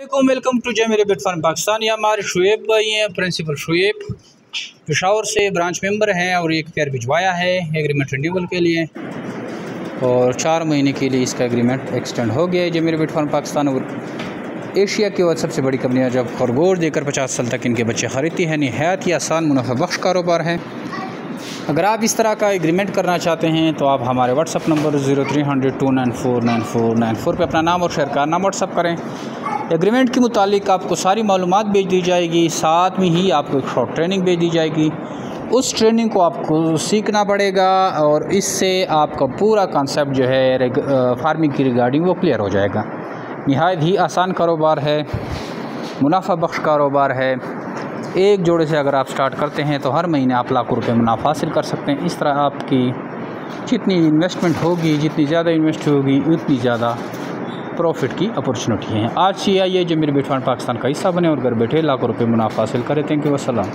Welcome to जय मेरे बिटफार्म पाकिस्तान। ये हमारे शुएब भाई हैं, प्रिंसिपल शुएब, पेशावर से ब्रांच मेंबर हैं और एक पेयर भिजवाया है एग्रीमेंट रिन्यूअल के लिए और 4 महीने के लिए इसका एग्रीमेंट एक्सटेंड हो गया है। जय मेरे बिटफार्म पाकिस्तान और एशिया की और सबसे बड़ी कंपनियां जब खरगोश देकर 50 साल तक इनके बच्चे ख़रीदती हैं। नहायत ही आसान मुनाफा बख्श कारोबार है। अगर आप इस तरह का एग्रीमेंट करना चाहते हैं तो आप हमारे व्हाट्सअप नंबर 0300 294 9494 पर अपना नाम और शहर का नाम व्हाट्सअप करें। एग्रीमेंट के मुतालिक आपको सारी मालूमात भेज दी जाएगी, साथ में ही आपको एक शॉर्ट ट्रेनिंग भेज दी जाएगी। उस ट्रेनिंग को आपको सीखना पड़ेगा और इससे आपका पूरा कॉन्सेप्ट जो है फार्मिंग की रिगार्डिंग वो क्लियर हो जाएगा। नहायत ही आसान कारोबार है, मुनाफा बख्श कारोबार है। एक जोड़े से अगर आप स्टार्ट करते हैं तो हर महीने आप लाखों रुपए मुनाफा हासिल कर सकते हैं। इस तरह आपकी जितनी इन्वेस्टमेंट होगी, जितनी ज़्यादा इन्वेस्ट होगी, उतनी ज़्यादा प्रॉफिट की अपॉर्चुनिटी है। आज से आइए जय मेरे बिटफार्म पाकिस्तान का हिस्सा बने और घर बैठे लाखों रुपए मुनाफा हासिल करें। थैंक यू, अस्सलाम।